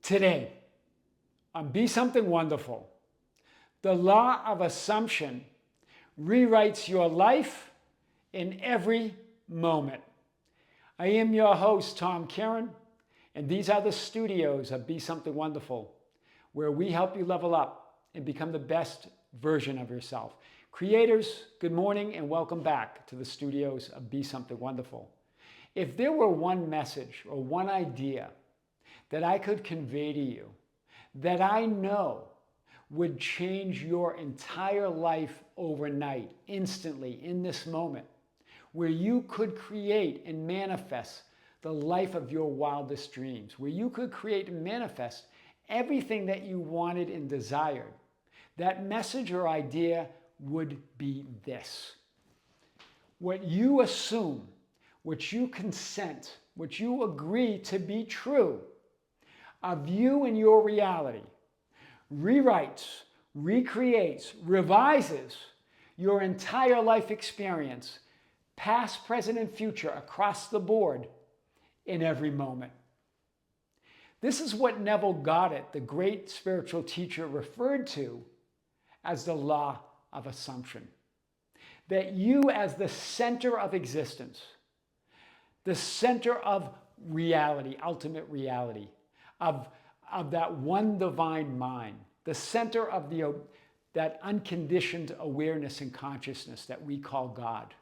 Today, on Be Something Wonderful, the law of assumption rewrites your life in every moment. I am your host, Tom Kearin, and these are the studios of Be Something Wonderful, where we help you level up and become the best version of yourself. Creators, good morning and welcome back to the studios of Be Something Wonderful. If there were one message or one idea that I could convey to you that I know would change your entire life overnight, instantly, in this moment, where you could create and manifest the life of your wildest dreams, where you could create and manifest everything that you wanted and desired, that message or idea would be this. What you assume, what you consent, what you agree to be true of you and your reality, rewrites, recreates, revises your entire life experience, past, present, and future, across the board, in every moment. This is what Neville Goddard, the great spiritual teacher, referred to as the law of assumption. That you, as the center of existence, the center of reality, ultimate reality, of that one divine mind, the center of that unconditioned awareness and consciousness that we call God.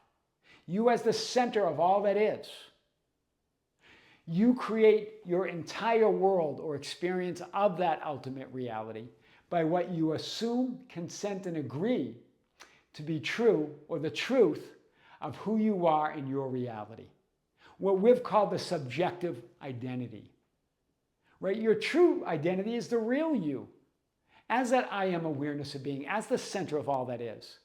You as the center of all that is. You create your entire world or experience of that ultimate reality by what you assume, consent, and agree to be true, or the truth of who you are in your reality. What we've called the subjective identity. Right? Your true identity is the real you, as that I am awareness of being, as the center of all that is.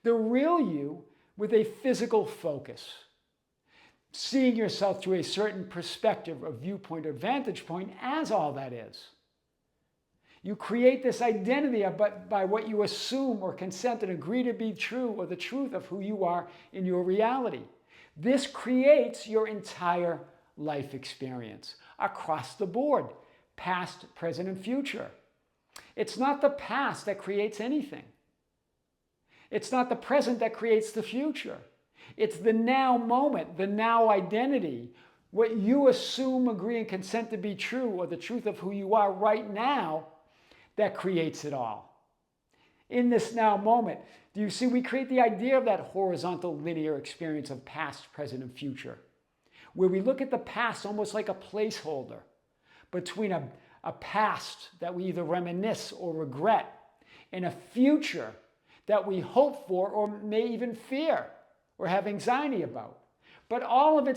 The real you with a physical focus, seeing yourself through a certain perspective or viewpoint or vantage point as all that is. You create this identity by what you assume or consent and agree to be true, or the truth of who you are in your reality. This creates your entire life experience across the board, past, present, and future. It's not the past that creates anything. It's not the present that creates the future. It's the now moment, the now identity, what you assume, agree, and consent to be true, or the truth of who you are right now, that creates it all. In this now moment, do you see, we create the idea of that horizontal linear experience of past, present, and future, where we look at the past almost like a placeholder between a past that we either reminisce or regret, and a future that we hope for or may even fear or have anxiety about. But all of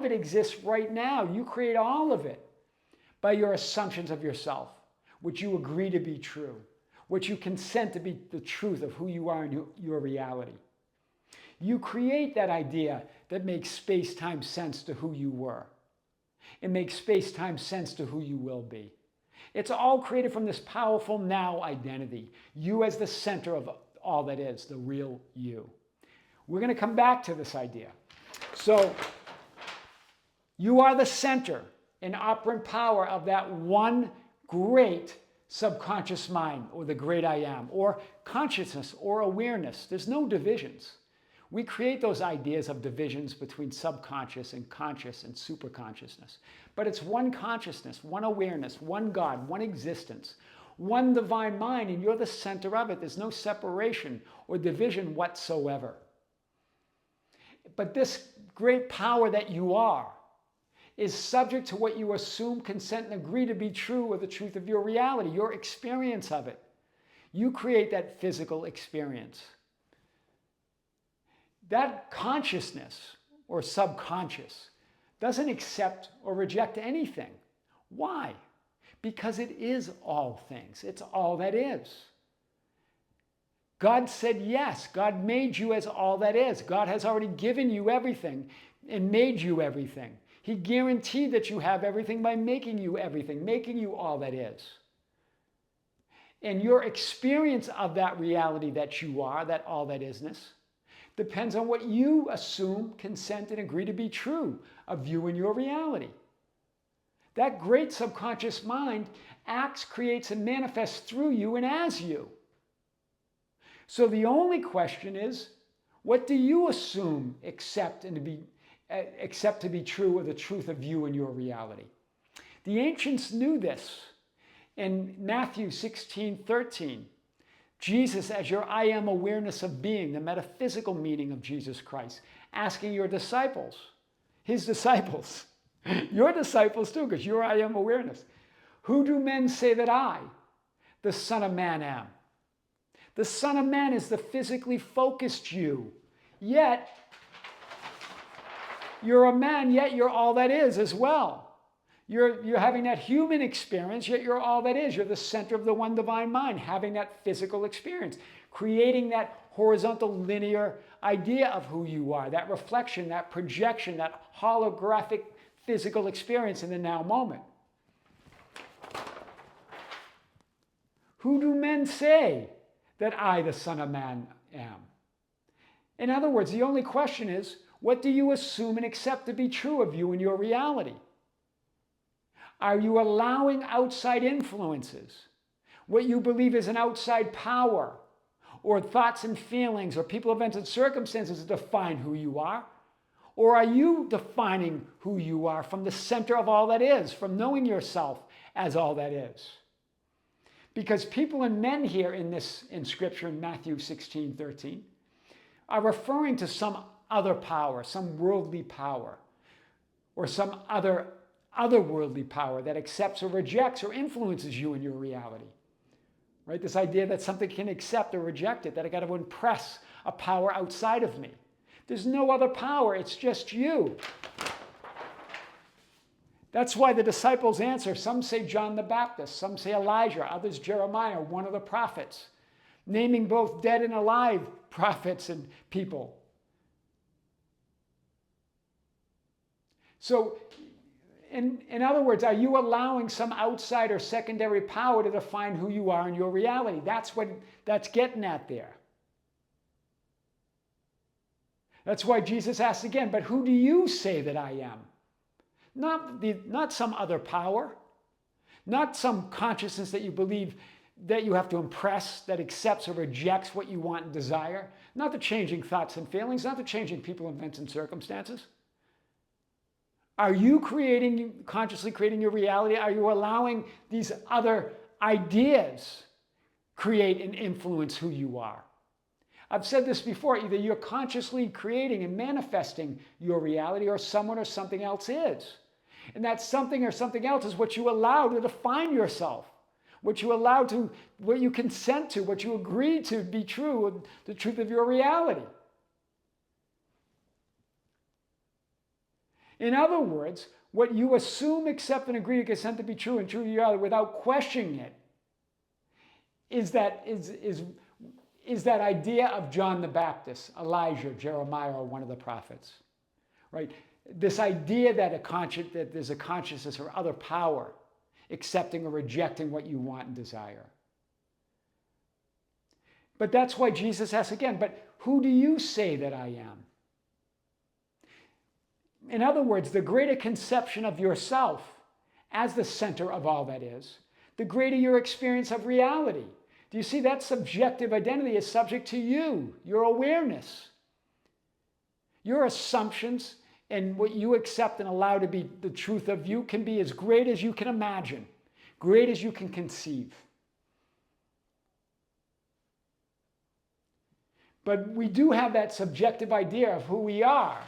it exists right now. You create all of it by your assumptions of yourself, which you agree to be true, which you consent to be the truth of who you are in your reality. You create that idea that makes space-time sense to who you were. It makes space-time sense to who you will be. It's all created from this powerful now identity. You as the center of all that is, the real you. We're going to come back to this idea. So, you are the center and operant power of that one great subconscious mind, or the great I am, or consciousness, or awareness. There's no divisions. We create those ideas of divisions between subconscious and conscious and superconsciousness. But it's one consciousness, one awareness, one God, one existence, one divine mind, and you're the center of it. There's no separation or division whatsoever. But this great power that you are is subject to what you assume, consent, and agree to be true, or the truth of your reality, your experience of it. You create that physical experience. That consciousness or subconscious doesn't accept or reject anything. Why? Because it is all things. It's all that is. God said yes. God made you as all that is. God has already given you everything and made you everything. He guaranteed that you have everything by making you everything, making you all that is. And your experience of that reality that you are, that all that isness, depends on what you assume, consent, and agree to be true of you and your reality. That great subconscious mind acts, creates, and manifests through you and as you. So the only question is, what do you assume, accept to be true, or the truth of you and your reality? The ancients knew this. In Matthew 16:13, Jesus, as your I am awareness of being, the metaphysical meaning of Jesus Christ, asking your disciples, his disciples, your disciples too, because you're I am awareness. Who do men say that I, the Son of Man, am? The Son of Man is the physically focused you. Yet, you're a man, yet you're all that is as well. You're having that human experience, yet you're all that is. You're the center of the one divine mind, having that physical experience, creating that horizontal linear idea of who you are, that reflection, that projection, that holographic physical experience in the now moment. Who do men say that I, the Son of Man, am? In other words, the only question is, what do you assume and accept to be true of you and your reality? Are you allowing outside influences, what you believe is an outside power, or thoughts and feelings, or people, events, and circumstances to define who you are? Or are you defining who you are from the center of all that is, from knowing yourself as all that is? Because people and men here in Scripture, in Matthew 16:13, are referring to some other power, some worldly power, or some otherworldly power that accepts or rejects or influences you in your reality. Right? This idea that something can accept or reject it, that I got to impress a power outside of me. There's no other power, it's just you. That's why the disciples answer. Some say John the Baptist, some say Elijah, others Jeremiah, one of the prophets, naming both dead and alive prophets and people. So, in other words, are you allowing some outside or secondary power to define who you are in your reality? That's getting at there. That's why Jesus asks again, but who do you say that I am? Not some other power, not some consciousness that you believe that you have to impress, that accepts or rejects what you want and desire, not the changing thoughts and feelings, not the changing people, events, and circumstances. Are you consciously creating your reality? Are you allowing these other ideas create and influence who you are? I've said this before, either you're consciously creating and manifesting your reality, or someone or something else is. And that something or something else is what you allow to define yourself, what you consent to, what you agree to be true, the truth of your reality. In other words, what you assume, accept, and agree to consent to be true and true to your reality without questioning it is that idea of John the Baptist, Elijah, Jeremiah, or one of the prophets, right? This idea that there's a consciousness or other power accepting or rejecting what you want and desire. But that's why Jesus asks again, but who do you say that I am? In other words, the greater conception of yourself as the center of all that is, the greater your experience of reality. Do you see that subjective identity is subject to you, your awareness? Your assumptions and what you accept and allow to be the truth of you can be as great as you can imagine, great as you can conceive. But we do have that subjective idea of who we are,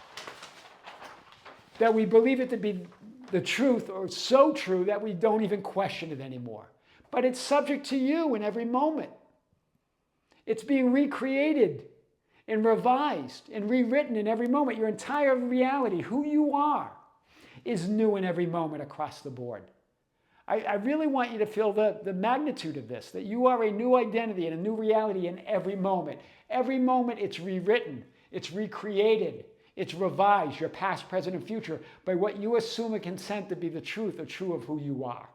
that we believe it to be the truth, or so true that we don't even question it anymore. But it's subject to you in every moment. It's being recreated and revised and rewritten in every moment. Your entire reality, who you are, is new in every moment across the board. I really want you to feel the magnitude of this, that you are a new identity and a new reality in every moment. Every moment it's rewritten, it's recreated, it's revised, your past, present, and future, by what you assume and consent to be the truth or true of who you are.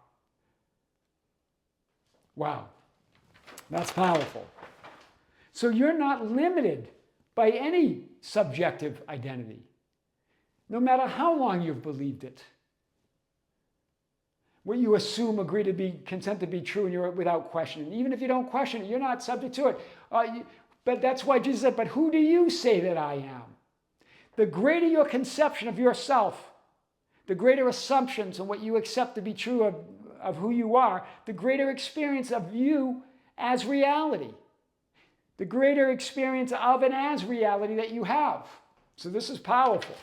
Wow, that's powerful. So you're not limited by any subjective identity, no matter how long you've believed it. What you assume, agree to be, consent to be true, and you're without questioning. Even if you don't question it, you're not subject to it. But that's why Jesus said, but who do you say that I am? The greater your conception of yourself, the greater assumptions and what you accept to be true of who you are, the greater experience of you as reality. The greater experience of and as reality that you have. So this is powerful.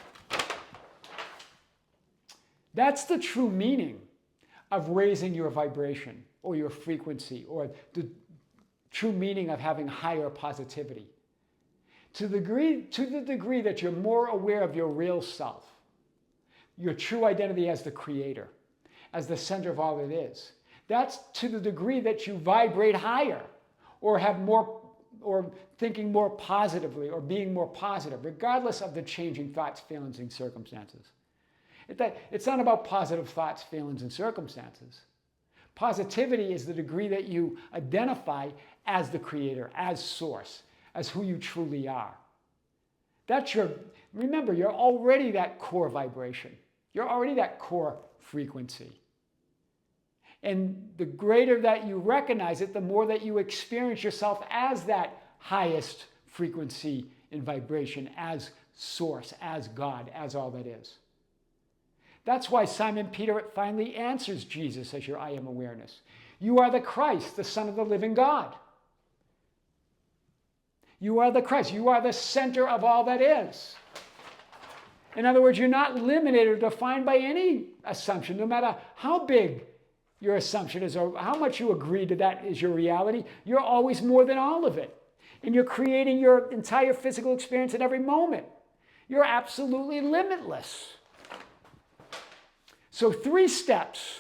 That's the true meaning of raising your vibration or your frequency, or the true meaning of having higher positivity. To the degree that you're more aware of your real self, your true identity as the creator, as the center of all that is. That's to the degree that you vibrate higher, or have more, or thinking more positively, or being more positive, regardless of the changing thoughts, feelings, and circumstances. It's not about positive thoughts, feelings, and circumstances. Positivity is the degree that you identify as the creator, as source, as who you truly are. Remember, you're already that core vibration. You're already that core frequency. And the greater that you recognize it, the more that you experience yourself as that highest frequency and vibration, as source, as God, as all that is. That's why Simon Peter finally answers Jesus as your I am awareness. You are the Christ, the Son of the living God. You are the Christ. You are the center of all that is. In other words, you're not limited or defined by any assumption, no matter how big your assumption is or how much you agree to that is your reality. You're always more than all of it. And you're creating your entire physical experience at every moment. You're absolutely limitless. So 3 steps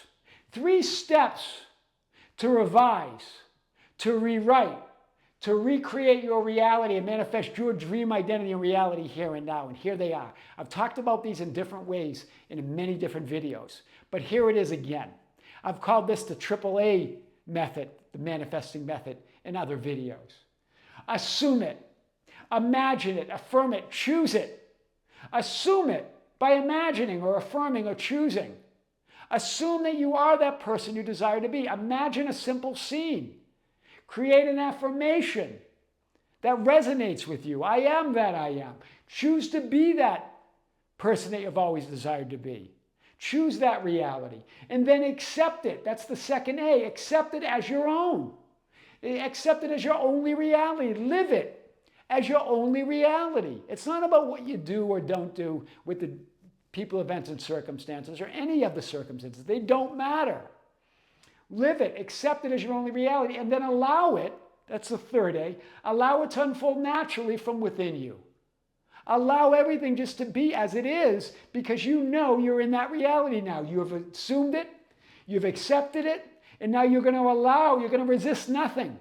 to revise, to rewrite, to recreate your reality and manifest your dream identity and reality here and now. And here they are. I've talked about these in different ways in many different videos, but here it is again. I've called this the AAA method, the manifesting method, in other videos. Assume it, imagine it, affirm it, choose it. Assume it by imagining or affirming or choosing. Assume that you are that person you desire to be. Imagine a simple scene. Create an affirmation that resonates with you. I am that I am. Choose to be that person that you've always desired to be. Choose that reality. And then accept it. That's the second A. Accept it as your own. Accept it as your only reality. Live it as your only reality. It's not about what you do or don't do with the people, events, and circumstances, or any of the circumstances. They don't matter. Live it, accept it as your only reality, and then allow it, that's the third A, allow it to unfold naturally from within you. Allow everything just to be as it is, because you know you're in that reality now. You have assumed it, you've accepted it, and now you're going to resist nothing.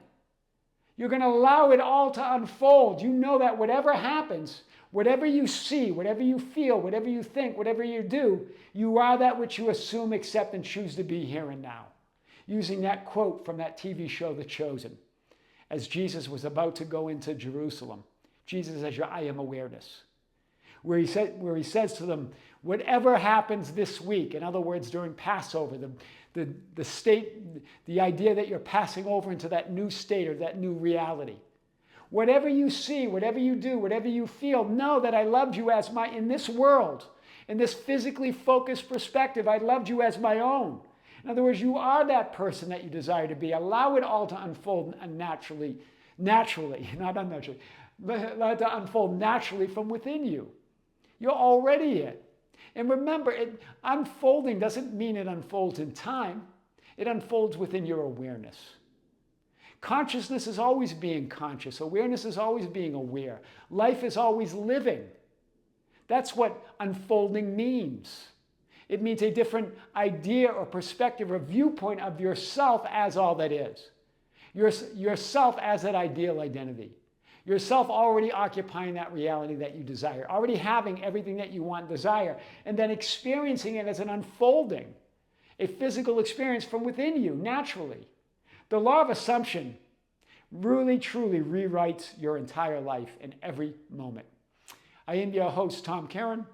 You're going to allow it all to unfold. You know that whatever happens, whatever you see, whatever you feel, whatever you think, whatever you do, you are that which you assume, accept, and choose to be here and now. Using that quote from that TV show, The Chosen, as Jesus was about to go into Jerusalem. Jesus as your I am awareness. Where he says to them, whatever happens this week, in other words, during Passover, the idea that you're passing over into that new state or that new reality. Whatever you see, whatever you do, whatever you feel, know that I loved you as in this world, in this physically focused perspective, I loved you as my own. In other words, you are that person that you desire to be. Allow it all to unfold naturally, not unnaturally, but allow it to unfold naturally from within you. You're already it. And remember, unfolding doesn't mean it unfolds in time. It unfolds within your awareness. Consciousness is always being conscious. Awareness is always being aware. Life is always living. That's what unfolding means. It means a different idea or perspective or viewpoint of yourself as all that is. Yourself as that ideal identity. Yourself already occupying that reality that you desire. Already having everything that you want and desire. And then experiencing it as an unfolding. A physical experience from within you, naturally. The law of assumption really, truly rewrites your entire life in every moment. I am your host, Tom Kearin.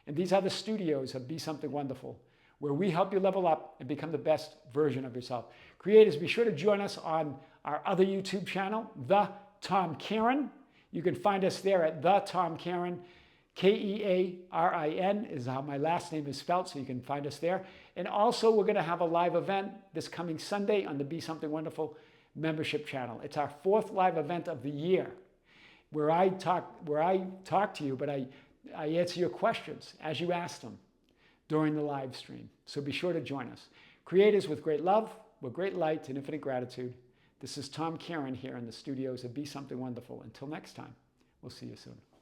And these are the studios of Be Something Wonderful, where we help you level up and become the best version of yourself. Creators, be sure to join us on our other YouTube channel, The Tom Kearin. You can find us there at The Tom Kearin. Kearin is how my last name is spelled, so you can find us there. And also, we're going to have a live event this coming Sunday on the Be Something Wonderful membership channel. It's our 4th live event of the year, where I talk to you, but I answer your questions as you ask them during the live stream. So be sure to join us. Creators, with great love, with great light and infinite gratitude, this is Tom Kearin here in the studios of Be Something Wonderful. Until next time, we'll see you soon.